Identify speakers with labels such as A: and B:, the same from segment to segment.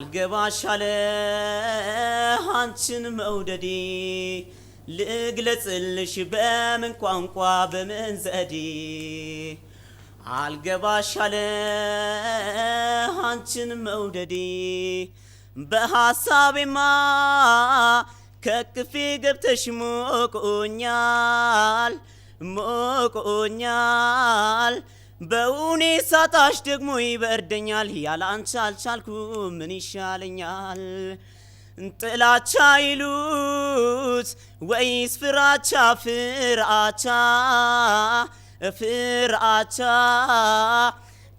A: ገባሻለ አንቺን መውደዴ ልግለጽልሽ በምን ቋንቋ በምን ዘዴ አልገባሻለ አንቺን መውደዴ በሐሳቤማ ከክፌ ገብተሽ ሞቆኛል በውኔ ሳታሽ ደግሞ ይበርደኛል ያላንቺ አልቻልኩም ምን ይሻለኛል ጥላቻ ይሉት ወይስ ፍራቻ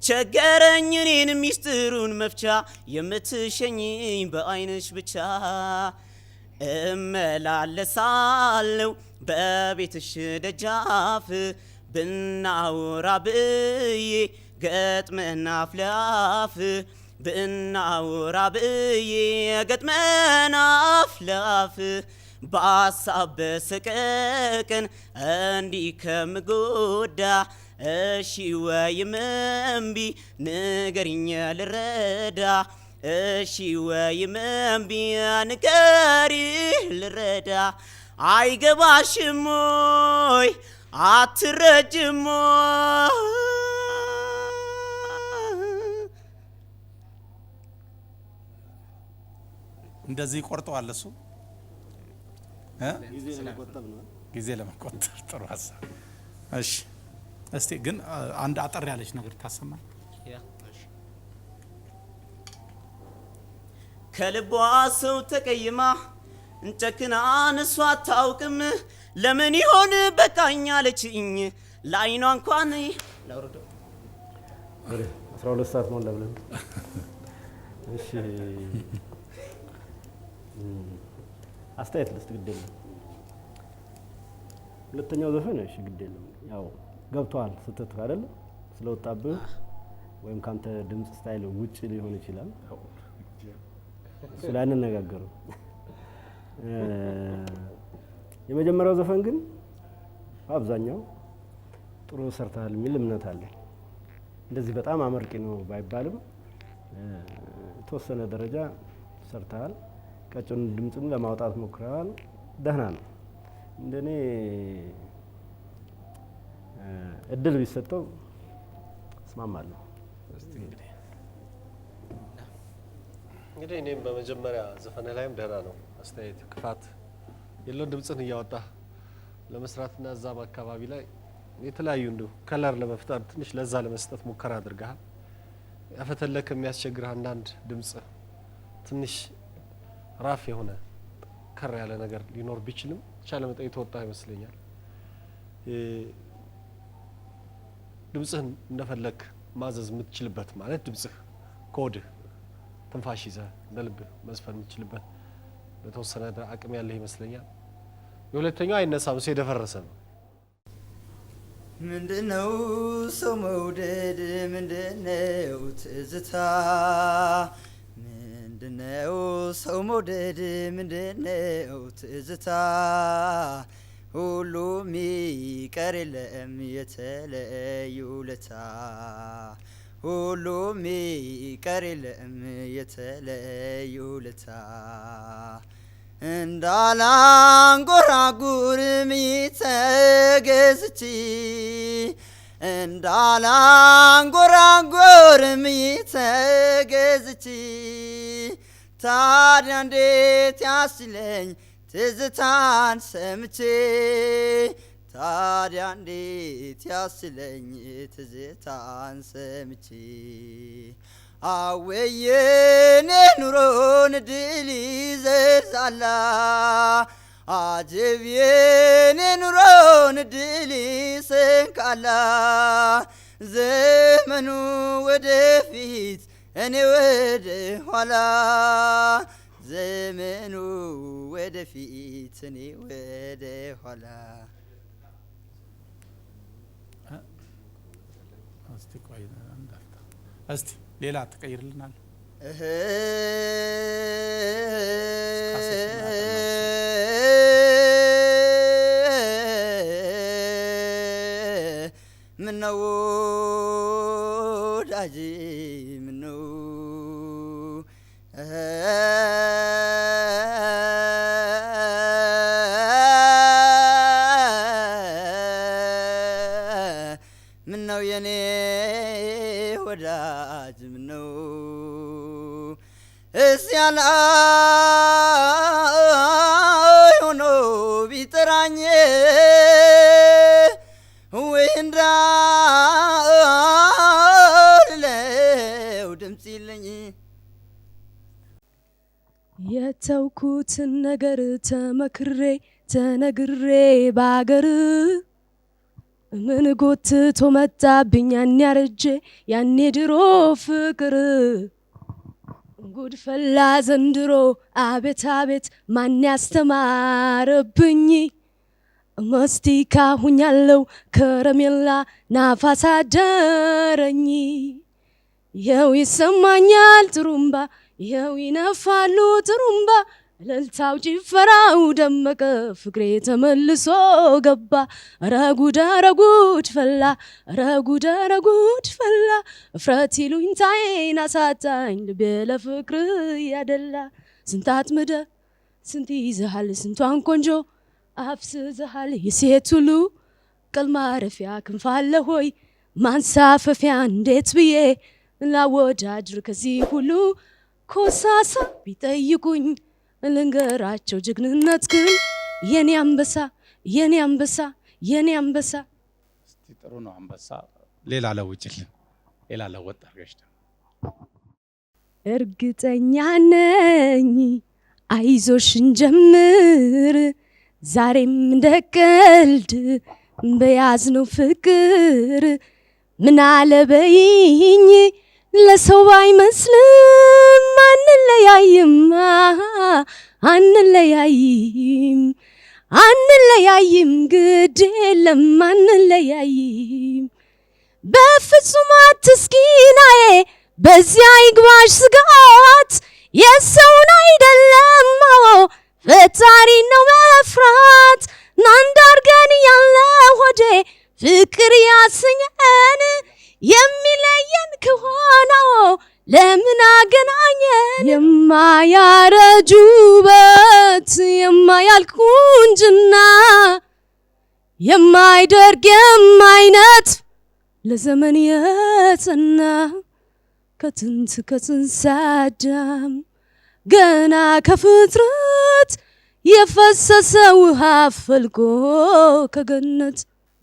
A: ቸገረኝ እኔን ሚስጥሩን መፍቻ የምትሸኝኝ በአይንሽ ብቻ እመላለሳለሁ በቤትሽ ደጃፍ ብናወራ ብዬ ገጥመን አፍ ለአፍ ብናወራ ብዬ ገጥመን አፍ ለአፍ በሐሳብ በሰቀቀን እንዲህ ከምጎዳ እሺ ወይም እምቢ ንገሪኝ ልረዳ እሺ ወይም እምቢ ንገሪኝ ልረዳ አይገባሽም ወይ አትረጅም
B: እንደዚህ ቆርጠዋል እሱ ጊዜ ለመቆጠብ ጥሩ ሀሳብ እሺ እስቲ ግን አንድ አጠር ያለች ነገር ታሰማል
A: ከልቧ ሰው ተቀይማ እንጨክና እሷ አታውቅም ለምን ይሆን በቃኝ አለችኝ ለአይኗ እንኳን ላውርደው
C: 12 ሰዓት ሞላ ብለን እሺ አስተያየት ልስጥ ግድ የለም ሁለተኛው ዘፈን እሺ ግድ የለም ያው ገብቷል ስተት አይደል ስለወጣብህ ወይም ካንተ ድምጽ ስታይል ውጪ ሊሆን ይችላል ስለአንነ ነገሩ የመጀመሪያው ዘፈን ግን አብዛኛው ጥሩ ሰርታል የሚል እምነት አለ እንደዚህ በጣም አመርቂ ነው ባይባልም ተወሰነ ደረጃ ሰርታል ቀጭን ድምጽን ለማውጣት ሞክራል ደህና ነው እንደኔ እድል ቢሰጠው እስማማለሁ
D: እንግዲህ እኔም በመጀመሪያ ዘፈን ላይም ደህና ነው አስተያየት ክፋት የለው ድምጽን እያወጣ ለመስራትና እዛም አካባቢ ላይ የተለያዩ እንደው ከለር ለመፍጠር ትንሽ ለዛ ለመስጠት ሙከራ አድርገሃል ያፈተለከ የሚያስቸግር አንዳንድ ድምጽ ትንሽ ራፍ የሆነ ከር ያለ ነገር ሊኖር ቢችልም ቻለ መጠን የተወጣ ይመስለኛል ድምጽህን እንደፈለክ ማዘዝ የምትችልበት ማለት ድምጽህ ኮድህ ትንፋሽ ይዘህ እንደልብ መስፈን የምትችልበት በተወሰነ አቅም ያለህ ይመስለኛል የሁለተኛው አይነሳም ሲደፈረሰ ነው
E: ምንድነው ሰው መውደድ ምንድነው ትዝታ ምንድነው ሰው መውደድ ምንድነው ትዝታ ሁሉም ይቀር የለም የተለዩ ለታ ሁሉም ይቀር የለም የተለዩ ለታ እንዳላንጎራጉር ሚተገዝቺ እንዳላንጎራጉር ሚተገዝቺ ታዲያ እንዴት ያስችለኝ ትዝታን ሰምቼ ታዲያ እንዴት ያስችለኝ ትዝታን ሰምቼ አወየኔ ኑሮን ድል ይዘዛላ አጀብየኔ ኑሮን ድል ይሰንቃላ ዘመኑ ወደፊት እኔ ወደ ኋላ ዘመኑ ወደፊት እኔ ወደ ኋላ
B: እስቲ ሌላ ተቀይርልናል
E: ምነው ወዳጄ ምነው ምነው የኔ ወዳጅ ምነው እዚያ ላይ ሆኖ ቢጠራኝ ወይ እንዳልለው ድምፅ የለኝ
F: የተውኩትን ነገር ተመክሬ ተነግሬ ባገር ምን ጎትቶ መጣብኝ ያኔ ያረጀ ያኔ ድሮ ፍቅር ጉድ ፈላ ዘንድሮ አቤት አቤት ማን ያስተማረብኝ መስቲካ ሁኛለው ከረሜላ ናፋስ አደረኝ ይኸው ይሰማኛል ጥሩምባ ይኸው ይነፋሉ ጥሩምባ እልልታው ጭፈራው ደመቀ ፍቅሬ ተመልሶ ገባ ኧረ ጉድ ፈላ ኧረ ጉድ ፈላ እፍረት ይሉኝታዬን አሳጣኝ ልቤ ለፍቅር ያደላ ስንት አጥምደ ስንት ይዘሃል ስንቷን ቆንጆ አፍስዘሃል የሴት ሁሉ ቅል ማረፊያ ክንፍ አለ ሆይ ማንሳፈፊያ እንዴት ብዬ ላወዳድር ከዚህ ሁሉ ኮሳሳ ቢጠይቁኝ ልንገራቸው ጀግንነት ግን የኔ አንበሳ የኔ አንበሳ የኔ አንበሳ
B: እስቲ ጥሩ ነው አንበሳ ሌላ ለውጭልን ሌላ ለወጥ አርገሽ
F: እርግጠኛ ነኝ አይዞሽ እንጀምር ዛሬም እንደቀልድ በያዝነው ፍቅር ምን አለበይኝ ለሰው ባይመስልም አንለያይም ግድ የለም አንለያይም በፍጹም አትስኪናዬ በዚያ ይግባሽ ስጋት የሰውን አይደለም ፈጣሪ ነው መፍራት ናንዳርገን ያለ ሆዴ ፍቅር ያሰኘን የሚለየን ከሆነው ለምን አገናኘን የማያረጁበት የማያልቅ ቁንጅና የማይደርግ የማይነት ለዘመን የጸና ከጥንት አዳም ገና ከፍጥረት የፈሰሰ ውሃ ፈልቆ ከገነት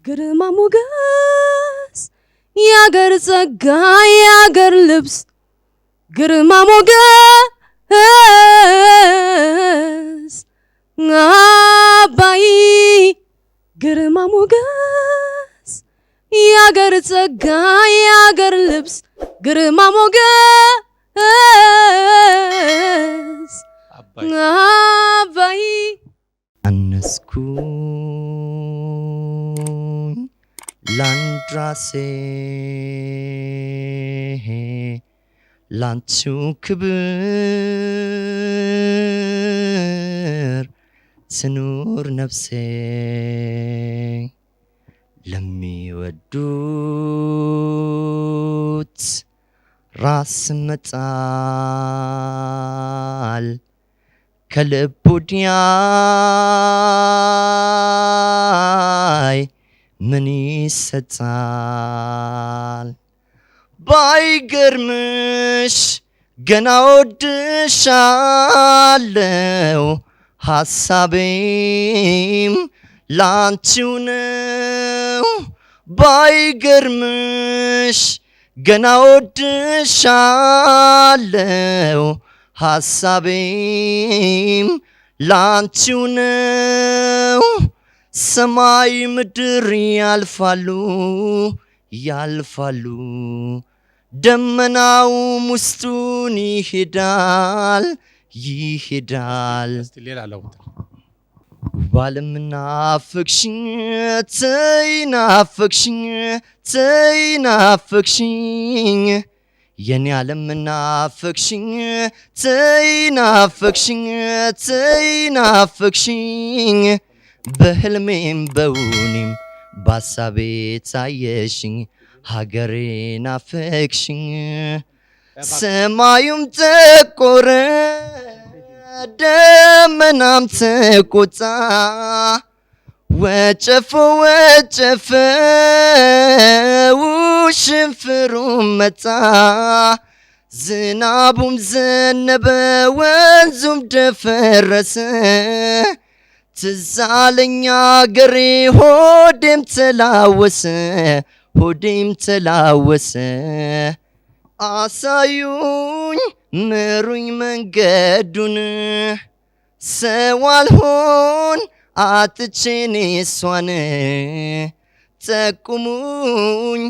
F: ግርማ ሞገስ ያገር ጸጋ ያገር ልብስ ግርማ ሞገስ አባይ ግርማ ሞገስ ያገር ጸጋ ያገር ልብስ ግርማ ሞገስ አባይ
E: አነስኩኝ ላንድራሴ ላንቺው ክብር ትኑር ነፍሴ ለሚወዱት ራስ መጣል ከልብ ወዲያይ ምን ይሰጣል ባይገርምሽ ገና ወድሻለው ሐሳቤም ላንቺው ነው ባይገርምሽ ገና ወድሻለው ሐሳቤም ላንቺው ነው ሰማይ ምድር ያልፋሉ ደመናው ውስጡን ይሄዳል
B: እስቲ ሌላ ለውጥ
E: ባለምናፍቅሽኝ ተይናፍቅሽኝ የኔ ዓለምናፍቅሽኝ ተይናፍቅሽኝ በህልሜም በውኔም ባሳቤ ታየሽኝ ሀገሬ ናፈቅሽኝ ሰማዩም ጠቆረ ደመናም ተቆጣ ወጨፎ ውሽንፍሩም መጣ ዝናቡም ዘነበ ወንዙም ደፈረሰ ትዝ አለኝ አገሬ ሆዴም ተላወሰ አሳዩኝ ምሩኝ መንገዱን ሰው አልሆን አጥቼኔ እሷን ጠቁሙኝ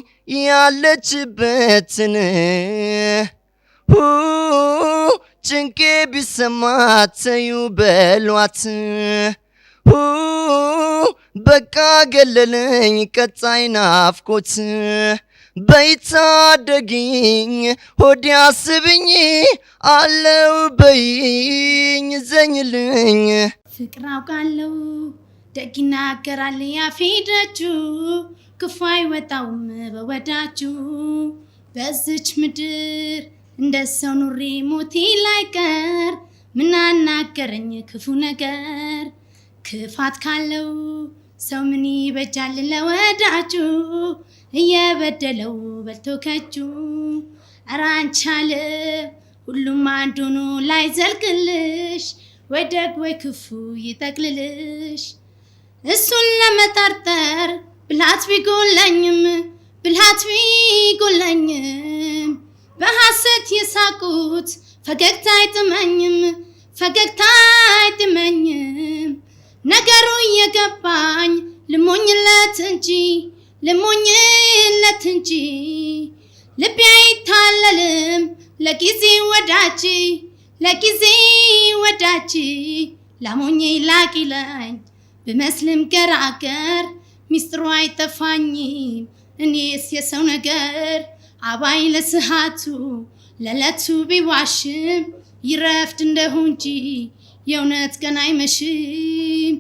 E: ያለችበትን ጭንቄ ቢሰማት ተዩ በሏት በቃ ገለለኝ ቀጣይ ናፍቆት በይታደጊኝ ሆዴ አስብኝ አለው በይኝ ዘኝልኝ
G: ፍቅር አውቃለሁ ደግ ይናገራል ያፌ ደጁ ክፉ አይወጣውም በወዳጁ በዝች ምድር እንደ ሰው ኑሬ ሞቴ ላይቀር ምን አናገረኝ ክፉ ነገር ክፋት ካለው ሰው ምን ይበጃል ለወዳጁ እየበደለው በልቶ ከጁ ኧረ አንቺ አለ ሁሉም አንድ ሆኖ ላይዘልቅልሽ ወይ ደግ ወይ ክፉ ይጠቅልልሽ እሱን ለመጠርጠር ብልሃት ቢጎለኝም በሐሰት የሳቁት ፈገግታ አይጥመኝም ነገሩ እየገባኝ ልሞኝለት እንጂ ልቤ አይታለልም ለጊዜ ወዳጅ ላሞኜ ላቂለኝ ብመስልም ገራገር ሚስጥሩ አይጠፋኝም እኔስ የሰው ነገር አባይ ለስሃቱ ለለቱ ቢዋሽም ይረፍድ እንደሁ እንጂ የእውነት ቀን አይመሽም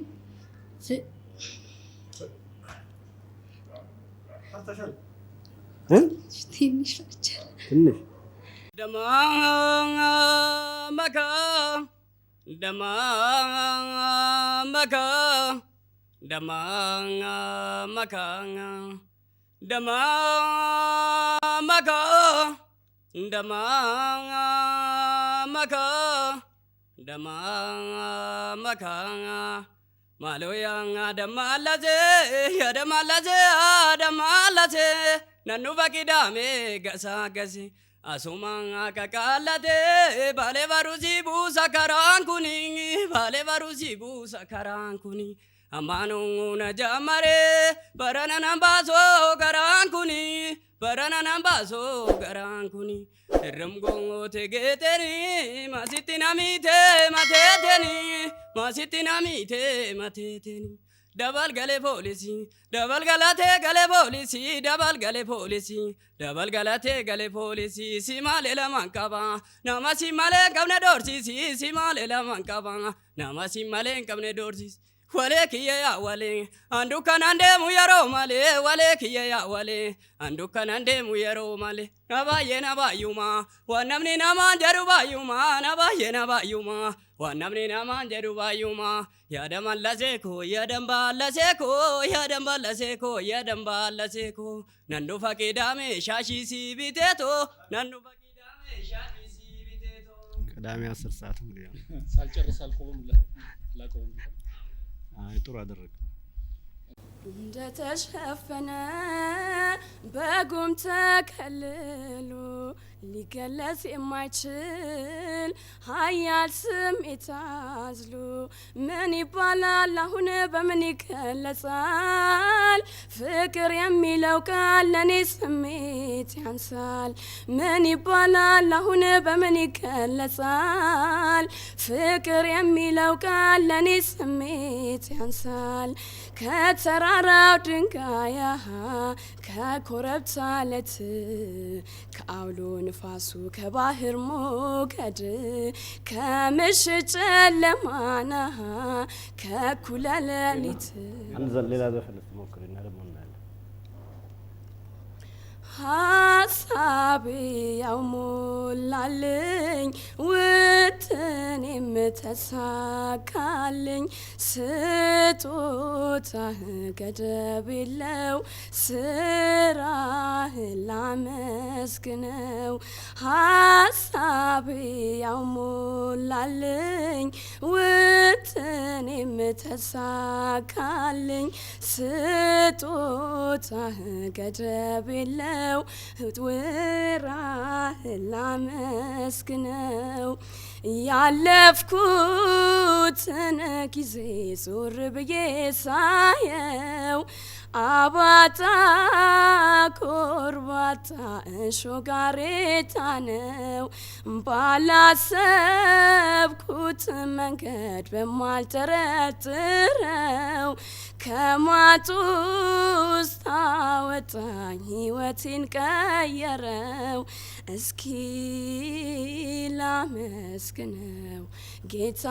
C: ትንሽ
A: ደማመካ ማሎያኛ ደማላዜ ነኑ በቂዳሜ ገሳገሴ አሱማኛ ከቃላቴ ባሌ በሩሲ ቡሳ ከራንኩኒ አማኑ ነጀመሬ በረነናምባሶ ገራንኩኒ እርምጎቴ ጌቴኒ ማሲቲናሚቴ ማቴቴኒ dabal gale polisi simale la mankaba nama simale kamne dorsi simale la mankaba nama simale kamne dorsi wale kiye ya wale andu kanande muyaro male wale kiye ya wale andu kanande muyaro male nabaye nabayuma wanamni namanjaru bayuma nabaye nabayuma wanamni namanjaru ያደማላሴኮ ነንዱ ፈቂዳሜ ሻሺሲ ቢቴቶ
C: ቅዳሜ 10 ሰዓት እንግዲህ
D: ሳልጨርስ አልቆምም ላቆም
C: ጥሩ አደረገ
F: እንደተሸፈነ በጉም ተከልሎ ሊገለጽ የማይችል ሀያል ስሜት አዝሎ ምን ይባላል አሁን በምን ይገለጻል ፍቅር የሚለው ቃል ለኔ ስሜት ያንሳል ምን ይባላል አሁን በምን ይገለጻል ፍቅር የሚለው ቃል ለኔ ስሜት ያንሳል ከተራራው ድንጋይ ከኮረብታ አለት ከአውሎ ንፋሱ ከባህር ሞገድ ከምሽት ጨለማና ከእኩለ ሌሊት
C: ሌላ ዘፈን ሞክሪና ደግሞ እናያለን
F: ሀሳቤ ያው ሞላልኝ ውጥኔም ተሳካልኝ ስጦታህ ገደብ የለው ስራህን ላመስግነው ሀሳቤ ያው ሞላልኝ ውጥኔም ተሳካልኝ ስጦታህ ገደብ የለው ውራህን ላመስግነው ያለፍኩትን ጊዜ ዞር ብዬ ሳየው አባጣ ኮርባታ እሾጋሬታ ነው ባላሰብኩት መንገድ በማልጠረጥረው ከማጡ ውስጥ አወጣኝ ሕይወቴን ቀየረው እስኪ ላመስግነው ጌታ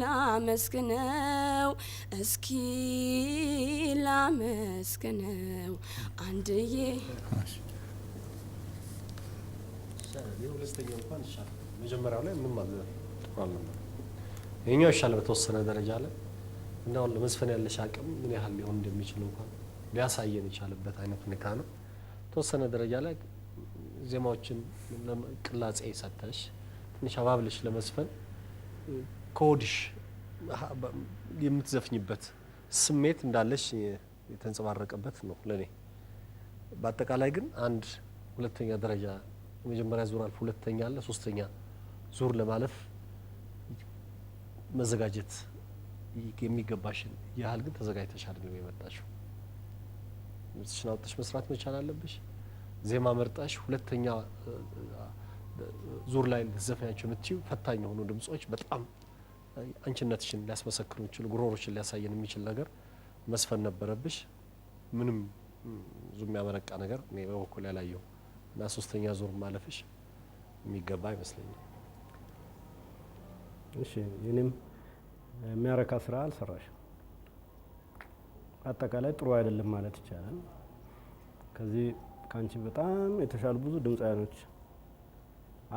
F: ላመስግነው እስኪ ላመስግነው አንድዬ
D: ሁለተኛው እንኳን ይሻላል መጀመሪያው ላይ ምንም ማለት ነው ይሄኛው ይሻላል በተወሰነ ደረጃ ላይ እና አሁን ለመስፈን ያለሽ አቅም ምን ያህል ሊሆን እንደሚችል እንኳን ሊያሳየን የቻለበት አይነት ሁኔታ ነው ተወሰነ ደረጃ ላይ ዜማዎችን ቅላጼ ሰተሽ ትንሽ አባብልሽ ለመስፈን ኮድሽ የምትዘፍኝበት ስሜት እንዳለሽ የተንጸባረቀበት ነው ለኔ በአጠቃላይ ግን አንድ ሁለተኛ ደረጃ መጀመሪያ ዙር አልፎ ሁለተኛ አለ ሶስተኛ ዙር ለማለፍ መዘጋጀት የሚገባሽን ያህል ግን ተዘጋጅተሽ አይደለም የመጣሽው ምትሽናውጥሽ መስራት መቻል አለብሽ ዜማ መርጣሽ ሁለተኛ ዙር ላይ ልትዘፍኛቸው የምትችይው ፈታኝ የሆኑ ድምጾች በጣም አንቺነትሽን ሊያስመሰክሩ የሚችሉ ጉሮሮችን ሊያሳየን የሚችል ነገር መስፈን ነበረብሽ ምንም ዙም ያመረቃ ነገር እኔ በበኩል ያላየው እና ሶስተኛ ዙር ማለፍሽ የሚገባ ይመስለኛል
C: እሺ የኔም የሚያረካ ስራ አልሰራሽም አጠቃላይ ጥሩ አይደለም ማለት ይቻላል ከዚህ ካንቺ በጣም የተሻሉ ብዙ ድምጻያኖች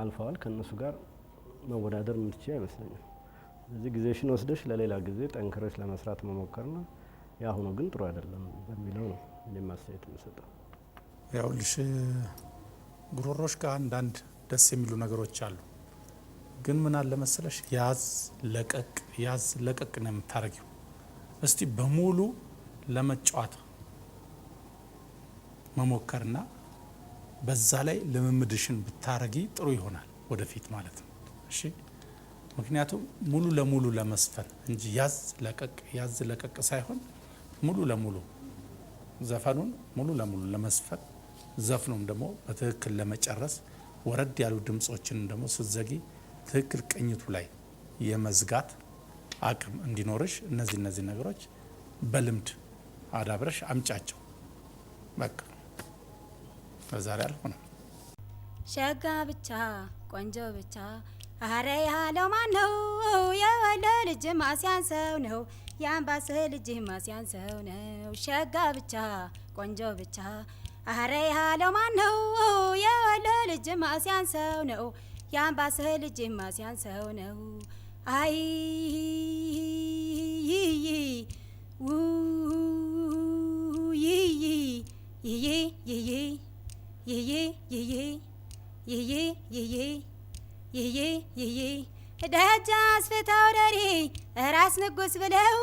C: አልፈዋል ከነሱ ጋር መወዳደር የምትችይ አይመስለኝም ስለዚህ ጊዜሽን ወስደሽ ለሌላ ጊዜ ጠንክረሽ ለመስራት መሞከርና ያሁኑ ግን ጥሩ አይደለም በሚለው ነው እኔም አስተያየት የምሰጠው
B: ያውልሽ ጉሮሮሽ ጋር አንዳንድ ደስ የሚሉ ነገሮች አሉ ግን ምን አለ መሰለሽ ያዝ ለቀቅ ነው የምታረጊው እስቲ በሙሉ ለመጫወት መሞከርና በዛ ላይ ልምምድሽን ብታረጊ ጥሩ ይሆናል ወደፊት ማለት ነው እሺ ምክንያቱም ሙሉ ለሙሉ ለመስፈን እንጂ ያዝ ለቀቅ ሳይሆን ሙሉ ለሙሉ ዘፈኑን ሙሉ ለሙሉ ለመስፈን ዘፍኑም ደግሞ በትክክል ለመጨረስ ወረድ ያሉ ድምጾችን ደግሞ ስትዘጊ ትክክል ቅኝቱ ላይ የመዝጋት አቅም እንዲኖርሽ እነዚህ ነገሮች በልምድ አዳብረሽ አምጫቸው በቃ በዛሬ አልሆነ
H: ሸጋ ብቻ ቆንጆ ብቻ አረ ያለው ማን ነው የወሎ ልጅ ማሲያንሰው ነው የአምባሰል ልጅ ማሲያንሰው ነው ሸጋ ብቻ ቆንጆ ብቻ አረ ያለው ማን ነው የወሎ ልጅ ማሲያንሰው ነው የአምባሰል ልጅ ማሲያንሰው ነው አይ ደጃስ ፍታው ደሪ ራስ ንጉስ ብለው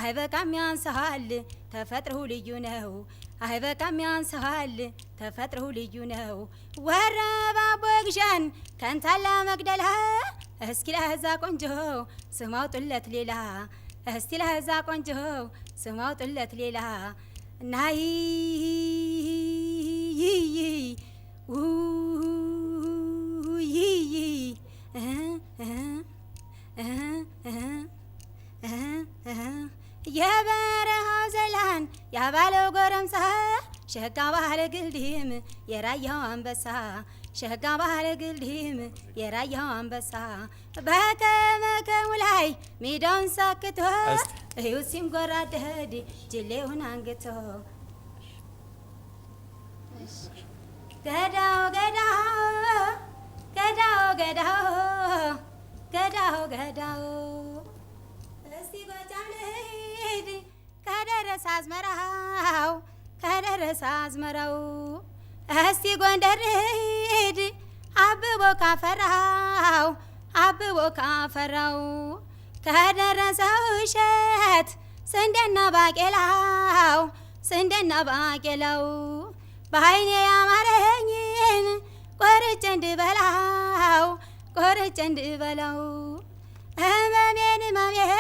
H: አይበቃም ያንሰሃል ተፈጥሮ ልዩ ነው አይበቃም ያንሰሃል ተፈጥሮ ልዩ ነው ወረባ ቦግሻን ከንታላ መግደላ እስኪ ለዛ ቆንጆ ስማው ጥለት ሌላ እስቲ ለዛ ቆንጆ ስማው ጥለት ሌላ ናይ የበረሃው ዘላን ያባለው ጎረምሳ ሸጋ ባህለ ግልድም የራያው አንበሳ ሸጋ ባህለ ግልድም የራያው አንበሳ በከመከሙ ላይ ሜዳውን ሳክቶ እዩት ሲንጎራደድ ጅሌውን አንግቶ ገዳው ገዳው ገዳው ገዳው ገዳው ገዳው እስቲ ጎጃም ልሂድ ከደረሰ አዝመራው ከደረሰ አዝመራው እስቲ ጎንደር ልሂድ አብቦ ካፈራው አብቦ ካፈራው ከደረሰው እሸት ስንዴና ባቄላው ስንዴና ባቄላው በዓይኔ ያማረኝን ቆርጬ እንድበላው ቆርጬ እንድበላው ህመሜን ህመሜን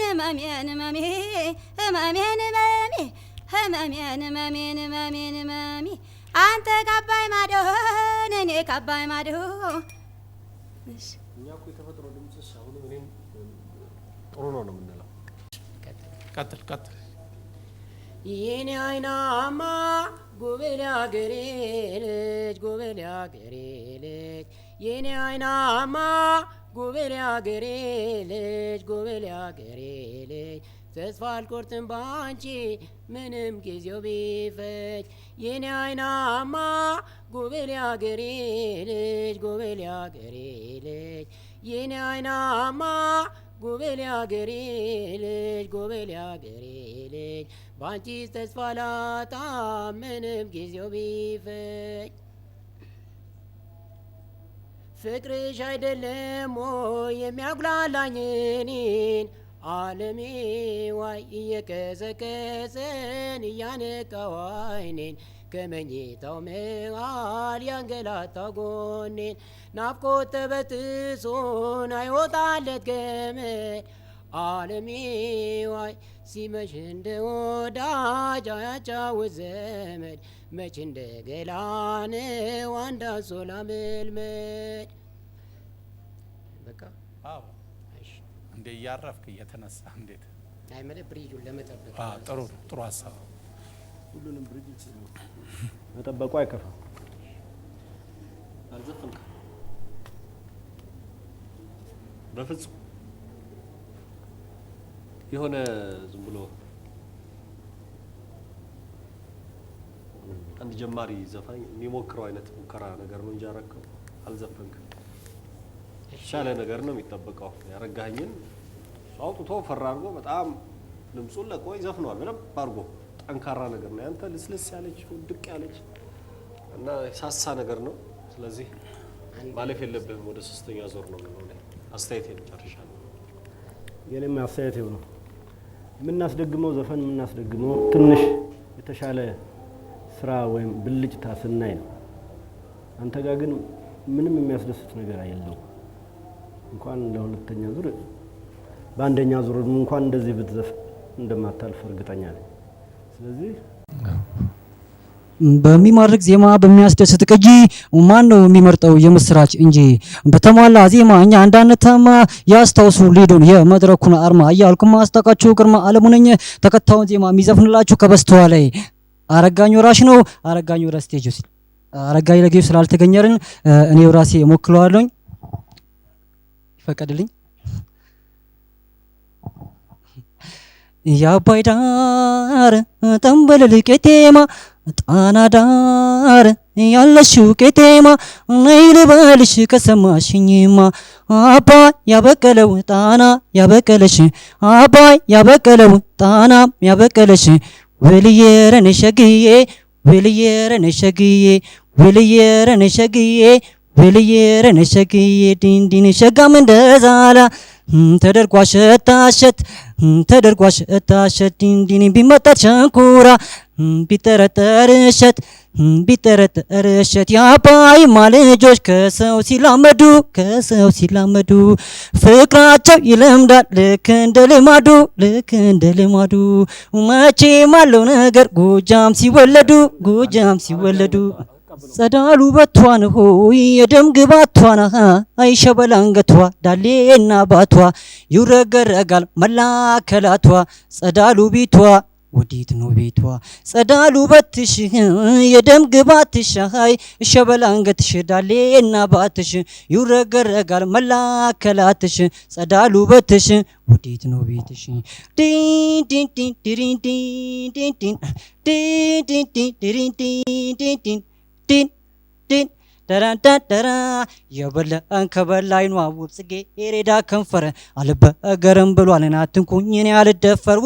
H: ህመሜን ህመሜ ህመሜን ህመሜ ህመሜን ህመሜን ህመሜን ህመሜ አንተ ካባይ ማዶ እኔ ካባይ ማዶ
D: እኛ እኮ የተፈጥሮ ድምፅሽ አሁንም እኔም ጥሩ ነው የምንለው።
B: ቀጥል ቀጥል።
A: የኔ አይናማ ጎበል ያገሬ ልጅ ጎበል ያገሬ ልጅ የኔ አይናማ ጎበል ያገሬ ልጅ ጎበል ያገሬ ልጅ ተስፋ አልቆርጥም ባንቺ ምንም ጊዜው ቢፈጅ የኔ አይናማ ጎበል ያገሬ ልጅ ጎበል ያገሬ ልጅ የኔ አይናማ ጎበል ያገሬ ልጅ ጎበል ያገሬ ልጅ ባንቺ ተስፋ ላጣ ምንም ጊዜው ቢፈጅ ፍቅርሽ አይደለም ወይ የሚያጉላላኝ እኔን ዓለሜ ዋይ እየቀዘቀዘን እያነቃው ዓይኔን ከመኝታው መሃል ያንገላታው ጎኔን ናፍቆት ተበጥሶን አይወጣለት ገመድ ዓለሜ ዋይ ሲመሽ እንደ ወዳጅ አያጫውት ዘመድ መች እንደ ገላነው አንድ አንሶላ መልመድ በቃ
B: አዎ እንደ እያረፍክ እየተነሳ እንዴት
A: አይ ማለት ብሪጁን ለመጠበቅ
B: ጥሩ ጥሩ ሀሳብ
C: ሁሉንም ብሪጅ መጠበቁ አይከፋም።
D: አልዘፈንክም በፍጹም የሆነ ዝም ብሎ አንድ ጀማሪ ዘፋኝ የሚሞክረው አይነት ሙከራ ነገር ነው እንጂ ያረከው አልዘፈንክም። ሻለ ነገር ነው የሚጠበቀው። ያረጋኸኝን አውጥቶ ፈራ አድርጎ በጣም ድምጹን ለቆ ይዘፍነዋል በደንብ አድርጎ። ጠንካራ ነገር ነው ያንተ፣ ልስልስ ያለች ድቅ ያለች እና ሳሳ ነገር ነው። ስለዚህ ማለፍ የለብህም። ወደ ሶስተኛ ዞር ነው የሚሆነው። አስተያየቴን ጨርሻለሁ።
C: የኔም አስተያየት ነው። የምናስደግመው ዘፈን የምናስደግመው ትንሽ የተሻለ ስራ ወይም ብልጭታ ስናይ ነው። አንተ ጋር ግን ምንም የሚያስደስት ነገር የለውም። እንኳን ለሁለተኛ ዙር በአንደኛ ዙር እንኳን እንደዚህ ብትዘፍ እንደማታልፍ እርግጠኛ ነኝ። ስለዚህ
I: በሚማርክ ዜማ በሚያስደስት ቅጂ ማን ነው የሚመርጠው የምስራች እንጂ በተሟላ ዜማ እኛ እንዳንተማ ያስታውሱ ሊዱን የመድረኩን አርማ እያልኩ ማስታወቃችሁ ግርማ አለሙ ነኝ። ተከታዩን ዜማ የሚዘፍንላችሁ ከበስተዋ ላይ አረጋኝ ወራሽ ነው። አረጋኝ ወራሽ ስቴጅ ውስጥ አረጋኝ ለጊዜው ስላልተገኘርን እኔው ራሴ እሞክለዋለሁ። ይፈቀድልኝ። የአባይ ዳር ጠንበለል ቄጤማ ጣና ዳር ያለሽው ቄጤማ ነይ ልበልሽ ከሰማሽኝማ አባይ ያበቀለው ጣና ያበቀለሽ አባይ ያበቀለው ጣና ያበቀለሽ ወልየረን ሸግዬ ወልየረን ሸግዬ ወልየረን ሸግዬ ወልየረን ሸግዬ ዲንዲን ሸጋም እንደዛላ ተደርጓ ሸታሸት ተደርጓ ሸታሸት ዲንዲን ቢመጣ ቸንኩራ ቢጠረጠር እሸት ቢጠረጠር እሸት የአባይማ ልጆች ከሰው ሲላመዱ ፍቅራቸው ይለምዳል ልክ እንደ ልማዱ መቼም አለው ነገር ጎጃም ሲወለዱ ጸዳሉ በቷን ሆይ የደም ግባቷን አይሸበል አንገቷ ዳሌና ባቷ ይውረገረጋል መላከላቷ ጸዳሉ ቢቷ ወዴት ነው ቤቷ ጸዳሉ በትሽ የደም ግባትሽ አይ ሸበላ አንገትሽ ዳሌና ባትሽ ይውረገረጋል መላከላትሽ ጸዳሉ በትሽ ወዴት ነው ቤትሽ ዲን ዲን ዲን ዲን ዲን ዲን ዲን ዲን ዲን ዲን ዲን ዲን ዲን ተራንታራ የበላን ከበላይኗ ውብ ጽጌ ሬዳ ከንፈር አልበገረም ብሏልና አትንኩኝ እኔ አልደፈር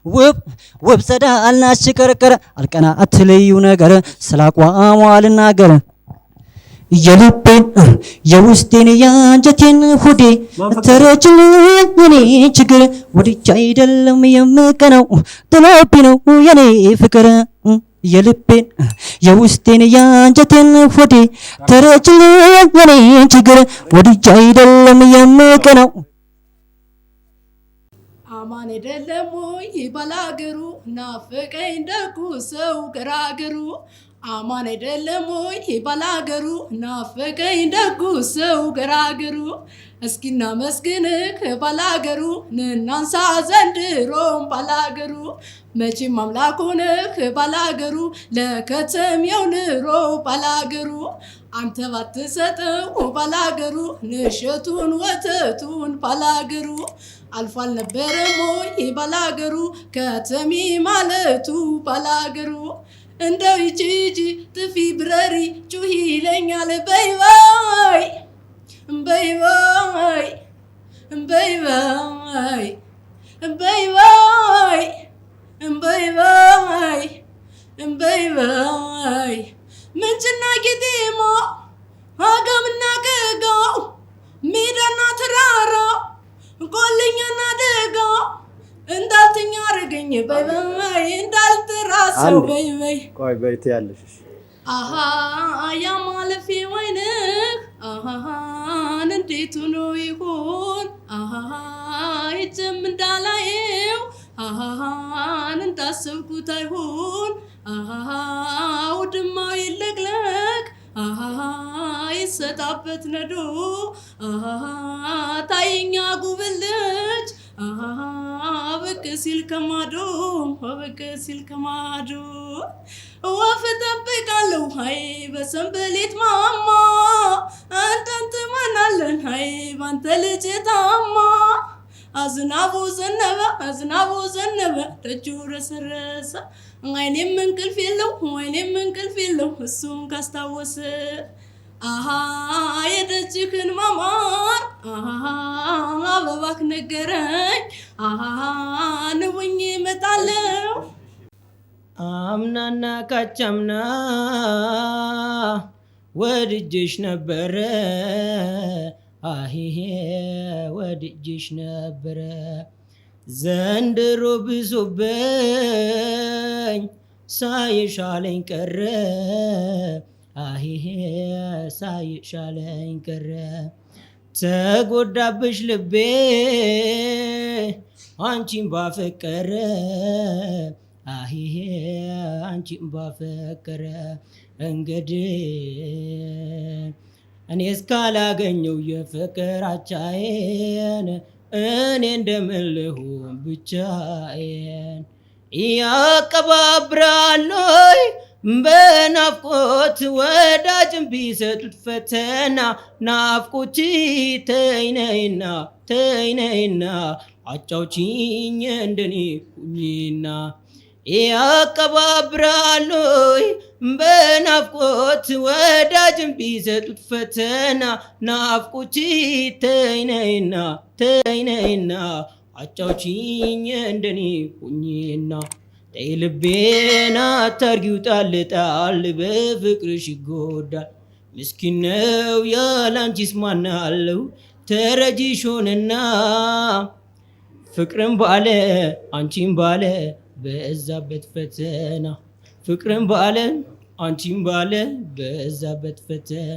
I: ውብ ጸዳል ናት ሽከረከረ አልቀና አትለዩ ነገር ስላቋሟ ልናገር የልቤን የውስጤን የአንጀቴን ሆዴ ተረችልኝ የኔ ችግር ወድጄ አይደለም የምቀናው ጥሎብኝ ነው የኔ ፍቅር የልቤን የውስጤን የአንጀቴን ሆዴ ተረችልኝ የኔ ችግር ወድጄ አይደለም የምቀናው
J: አማን አይደለም ወይ ባላገሩ ናፈቀኝ ደጉ ሰው ገራገሩ አማን አይደለም ወይ ባላገሩ ናፈቀኝ ደጉ ሰው ገራገሩ እስኪና መስግንክ ባላገሩ ንናንሳ ዘንድሮም ባላገሩ መቼም አምላክ ሆነህ ባላገሩ ለከተሜው ኑሮ ባላገሩ አንተ ባትሰጠው ባላገሩ ንሸቱን ወተቱን ባላገሩ አልፏል ነበረም ወይ ባላገሩ ከተሜ ማለቱ ባላገሩ እንደው ይቺ ጥፊ ብረሪ ጩሂ ይለኛል በይ በይ በይ በይ በይ በይ በይ በይ በይ በይ በይ በይ ምንጭና ጌጤማ አገምና ገጋው ሜዳና ተራራው ቆልኛና ደጋው እንዳልተኛ አረገኝ በይ በይ እንዳልተራሰው በይ በይ
C: ቆይ በይት ያለሽ
J: አሃ ያማለፊ ወይንህ አሃ እንዴት ሆኖ ይሆን አሃ ይጭም እንዳላየው አሃ እንዳሰብኩት አይሆን አሃ ውድማው ይለቅለቅ አሃ ይሰጣበት ነዶ አሃ ታየኛ ጉብልጅ አሃ ብቅ ሲል ከማዶ ብቅ ሲል ከማዶ ወፍ እጠብቃለሁ ሃይ በሰንበሌት ማማ አንተን ትመናለን ሃይ ባንተ ልጅ ታማ አዝናቡ ዘነበ ደጁ ረሰረሰ አይኔም እንቅልፍ የለው እሱን ካስታወሰ አሃ የደጅህን ማማር አሃ አበባክ ነገረኝ አሃ ንውኝ እመጣለሁ
K: አምናና ካቻምና ወድጄሽ ነበረ አሂሄ ወድጄሽ ነበረ ዘንድሮ ብሶበኝ ሳይሻለኝ ቀረ አሂሄ ሳይሻለኝ ቀረ ተጎዳብሽ ልቤ አንቺን ባፈቀረ አሂሄ አንቺን ባፈቀረ እንግዲህ እኔ እስካላገኘው የፍቅራቻዬን እኔ እንደምን ልሁን ብቻዬን ያቀባብራለይ በናፍቆት ወዳጅን ቢሰጡት ፈተና ናፍቆት ተይነይና አጫውቺኝ እንደኔ ሁኚና ያቀባብራለይ በናፍቆት ወዳጅን ቢሰጡት ፈተና ናፍቆት ተይነይና አጫውቺኝ እንደኔ ሁኚና ተይ ልቤን አታርጊው ጣል በፍቅርሽ ይጎዳል ምስኪን ነው ያላንቺስ ማን አለው ተረጂሽ ሆነና ፍቅርን ባለ አንቺን ባለ በዛበት ፈተና ፍቅርን ባለ አንቺን ባለ በዛበት ፈተና